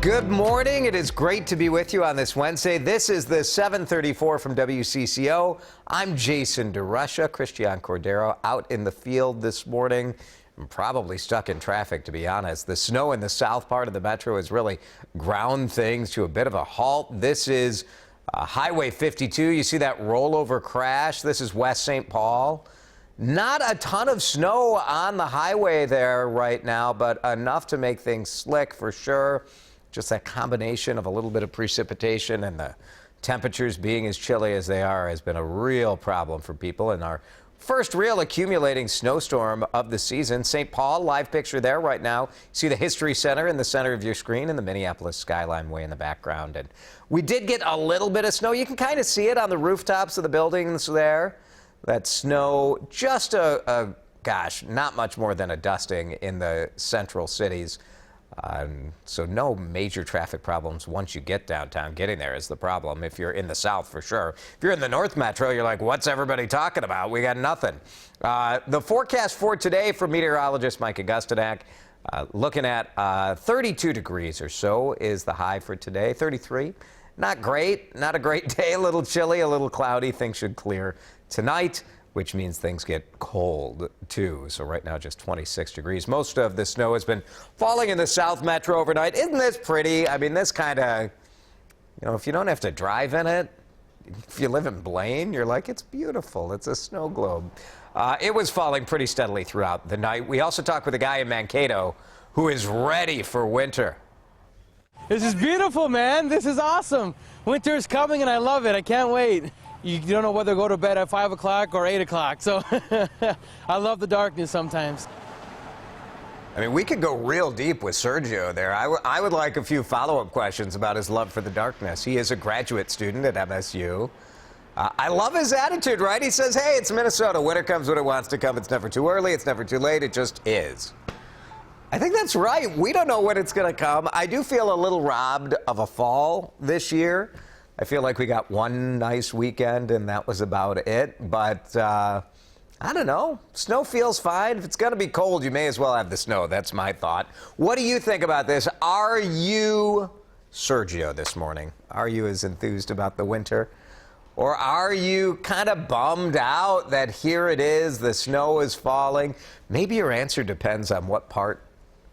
Good morning. It is great to be with you on this Wednesday. This is the 734 from WCCO. I'm Jason DeRusha. Christian Cordero out in the field this morning. I'm probably stuck in traffic, to be honest. The snow in the south part of the metro has really ground things to a bit of a halt. This is Highway 52. You see that rollover crash? This is West St. Paul. Not a ton of snow on the highway there right now, but enough to make things slick for sure. Just that combination of a little bit of precipitation and the temperatures being as chilly as they are has been a real problem for people. And our first real accumulating snowstorm of the season. St. Paul, live picture there right now. You see the History Center in the center of your screen and the Minneapolis skyline way in the background. And we did get a little bit of snow. You can kind of see it on the rooftops of the buildings there. That snow, just gosh, not much more than a dusting in the central cities. So no major traffic problems once you get downtown. Getting there is the problem if you're in the south, for sure. If you're in the north metro, you're like, what's everybody talking about? We got nothing. The forecast for today from meteorologist Mike Augustinak, looking at 32 degrees or so is the high for today. 33, not great, not a great day. A little chilly, a little cloudy. Things should clear tonight, which means things get cold, too. So right now, just 26 degrees. Most of the snow has been falling in the south metro overnight. Isn't this pretty? I mean, this kind of, if you don't have to drive in it, if you live in Blaine, you're like, it's beautiful. It's a snow globe. It was falling pretty steadily throughout the night. We also talked with a guy in Mankato who is ready for winter. This is beautiful, man. This is awesome. Winter is coming, and I love it. I can't wait. You don't know whether to go to bed at 5 o'clock or 8 o'clock, so I love the darkness sometimes. I mean, we could go real deep with Sergio there. I would like a few follow-up questions about his love for the darkness. He is a graduate student at MSU. I love his attitude, right? He says, hey, it's Minnesota. Winter comes when it wants to come. It's never too early. It's never too late. It just is. I think that's right. We don't know when it's going to come. I do feel a little robbed of a fall this year. I feel like we got one nice weekend, and that was about it. But I don't know. Snow feels fine. If it's going to be cold, you may as well have the snow. That's my thought. What do you think about this? Are you Sergio this morning? Are you as enthused about the winter? Or are you kind of bummed out that here it is, the snow is falling? Maybe your answer depends on what part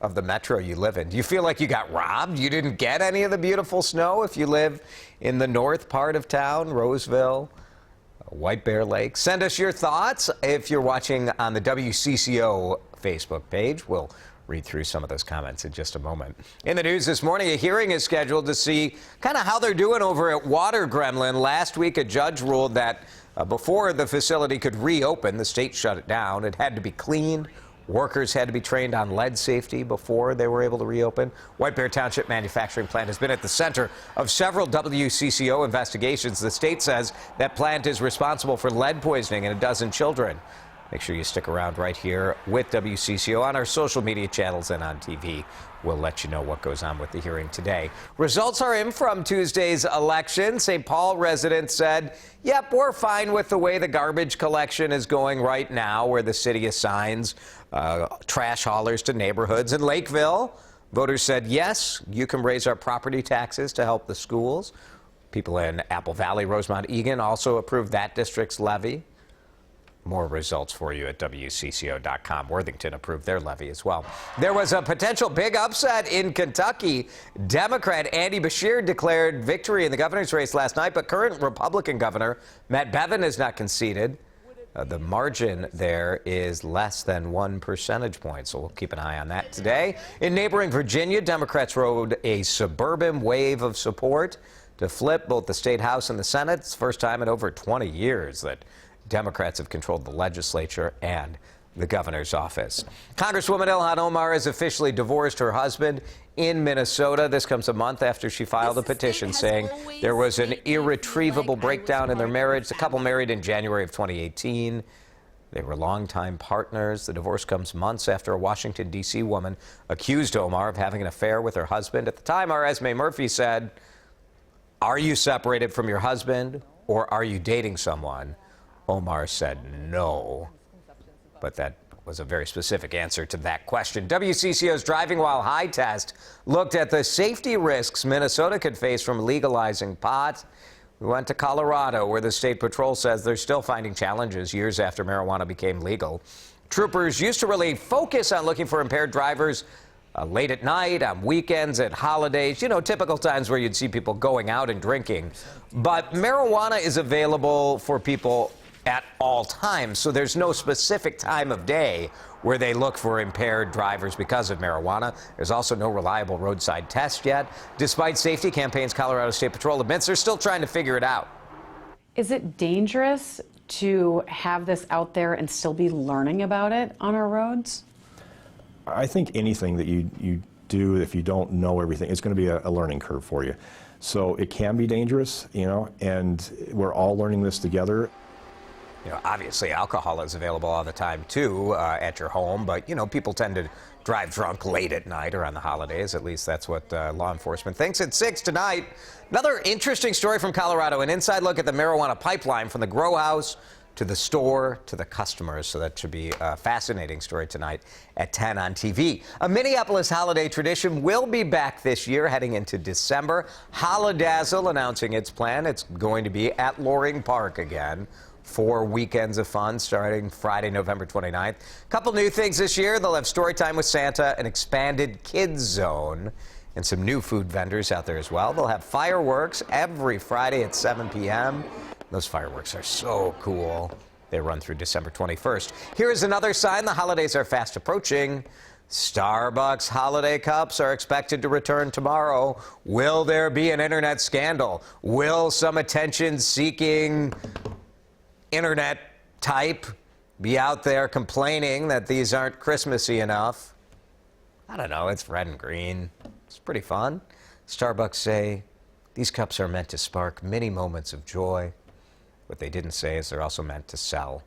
of the metro you live in. Do you feel like you got robbed? You didn't get any of the beautiful snow if you live in the north part of town, Roseville, White Bear Lake? Send us your thoughts if you're watching on the WCCO Facebook page. We'll read through some of those comments in just a moment. In the news this morning, a hearing is scheduled to see kind of how they're doing over at Water Gremlin. Last week, a judge ruled that before the facility could reopen, the state shut it down. It had to be cleaned. Workers had to be trained on lead safety before they were able to reopen. White Bear Township manufacturing plant has been at the center of several WCCO investigations. The state says that plant is responsible for lead poisoning in a dozen children. Make sure you stick around right here with WCCO on our social media channels and on TV. We'll let you know what goes on with the hearing today. Results are in from Tuesday's election. St. Paul residents said, yep, we're fine with the way the garbage collection is going right now, where the city assigns trash haulers to neighborhoods. In Lakeville, voters said, yes, you can raise our property taxes to help the schools. People in Apple Valley, Rosemont, Egan also approved that district's levy. More results for you at WCCO.com. Worthington approved their levy as well. There was a potential big upset in Kentucky. Democrat Andy Beshear declared victory in the governor's race last night, but current Republican governor Matt Bevin has not conceded. The margin there is less than 1 percentage point, so we'll keep an eye on that today. In neighboring Virginia, Democrats rode a suburban wave of support to flip both the state House and the Senate. It's the first time in over 20 years that Democrats have controlled the legislature and the governor's office. Congresswoman Ilhan Omar has officially divorced her husband in Minnesota. This comes a month after she filed a petition saying there was an irretrievable breakdown in their marriage. The couple married in January of 2018. They were longtime partners. The divorce comes months after a Washington, D.C. woman accused Omar of having an affair with her husband. At the time, our Esme Murphy said, "Are you separated from your husband or are you dating someone?" Omar said no, but that was a very specific answer to that question. WCCO's Driving While High test looked at the safety risks Minnesota could face from legalizing pot. We went to Colorado, where the state patrol says they're still finding challenges years after marijuana became legal. Troopers used to really focus on looking for impaired drivers late at night, on weekends, at holidays, typical times where you'd see people going out and drinking. But marijuana is available for people at all times, so there's no specific time of day where they look for impaired drivers because of marijuana. There's also no reliable roadside test yet. Despite safety campaigns, Colorado State Patrol admits they're still trying to figure it out. Is it dangerous to have this out there and still be learning about it on our roads? I think anything that you do, if you don't know everything, it's going to be a learning curve for you. So it can be dangerous, and we're all learning this together. Obviously alcohol is available all the time too at your home, but people tend to drive drunk late at night or on the holidays. At least that's what law enforcement thinks. At 6 tonight, another interesting story from Colorado, an inside look at the marijuana pipeline from the grow house to the store to the customers. So that should be a fascinating story tonight at 10 on TV. A Minneapolis holiday tradition will be back this year heading into December. Holidazzle announcing its plan. It's going to be at Loring Park again. 4 weekends of fun starting Friday, November 29th. A couple new things this year. They'll have story time with Santa, an expanded kids zone, and some new food vendors out there as well. They'll have fireworks every Friday at 7 p.m. Those fireworks are so cool. They run through December 21st. Here is another sign the holidays are fast approaching. Starbucks holiday cups are expected to return tomorrow. Will there be an internet scandal? Will some attention-seeking internet type be out there complaining that these aren't Christmassy enough? I don't know. It's red and green. It's pretty fun. Starbucks say these cups are meant to spark many moments of joy. What they didn't say is they're also meant to sell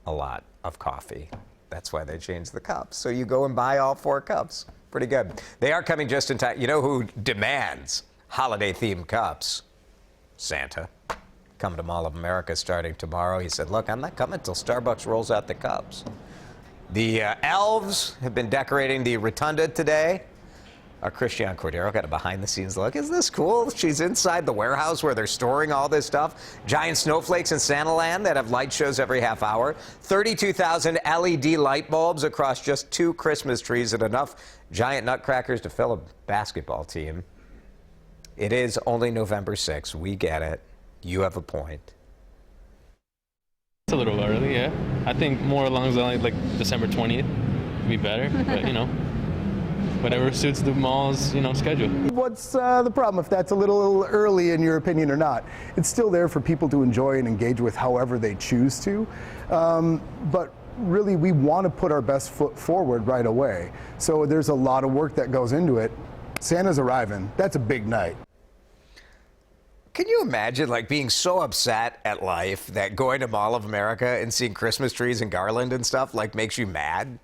a lot of coffee. That's why they changed the cups. So you go and buy all 4 cups. Pretty good. They are coming just in time. You know who demands holiday-themed cups? Santa. Coming to Mall of America starting tomorrow. He said, look, I'm not coming until Starbucks rolls out the cups. The elves have been decorating the rotunda today. Our Christian Cordero got a behind-the-scenes look. Isn't this cool? She's inside the warehouse where they're storing all this stuff. Giant snowflakes in Santa Land that have light shows every half hour. 32,000 LED light bulbs across just 2 Christmas trees and enough giant nutcrackers to fill a basketball team. It is only November 6th. We get it. You have a point. It's a little early, yeah. I think more along the lines like December 20th would be better, but whatever suits the mall's, schedule. What's the problem if that's a little early in your opinion or not? It's still there for people to enjoy and engage with however they choose to. But really, we want to put our best foot forward right away. So there's a lot of work that goes into it. Santa's arriving. That's a big night. Can you imagine being so upset at life that going to Mall of America and seeing Christmas trees and garland and stuff makes you mad?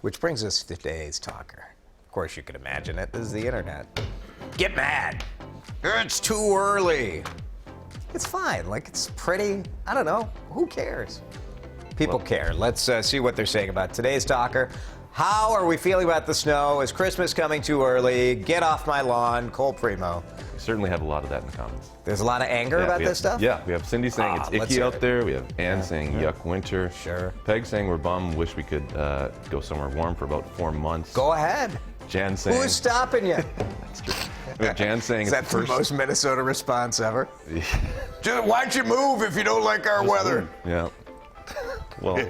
Which brings us to today's talker. Of course you could imagine it. This is the internet. Get mad. It's too early. It's fine. It's pretty. I don't know. Who cares? People care. Let's see what they're saying about today's talker. How are we feeling about the snow? Is Christmas coming too early? Get off my lawn. Cole Primo. We certainly have a lot of that in the comments. There's a lot of anger about this stuff? Yeah, we have Cindy saying it's icky out there. We have Ann saying yuck winter. Sure. Peg saying we're bummed. Wish we could go somewhere warm for about 4 months. Go ahead. Jan saying... Who's stopping you? That's good. We have Jan saying... Is that the most Minnesota response ever? Why don't you move if you don't like our weather? Yeah. Well...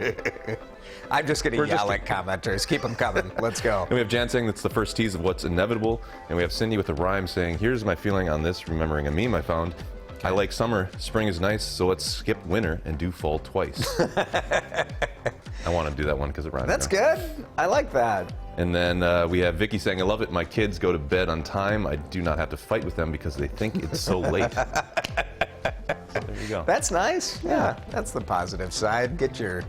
I'm just going to yell at commenters. Keep them coming. Let's go. And we have Jan saying that's the first tease of what's inevitable. And we have Cindy with a rhyme saying, here's my feeling on this, remembering a meme I found. I like summer, spring is nice, so let's skip winter and do fall twice. I want to do that one because it rhymes. That's good. I like that. And then we have Vicky saying, I love it. My kids go to bed on time. I do not have to fight with them because they think it's so late. So there you go. That's nice. Yeah, that's the positive side. Get your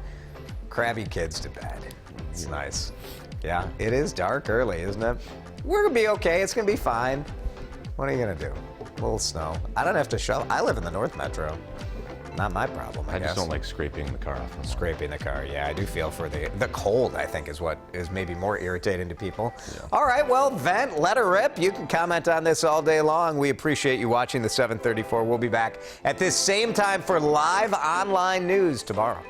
crabby kids to bed. It's nice. Yeah, it is dark early, isn't it? We're going to be okay. It's going to be fine. What are you going to do? A little snow. I don't have to shovel. I live in the North Metro. not my problem, I I guess. just don't like scraping the car off. Scraping the car, yeah, I do feel for the cold, I think, is what is maybe more irritating to people. All right, well, vent, let her rip. You can comment on this all day long. We appreciate you watching the 734. We'll be back at this same time for live online news tomorrow.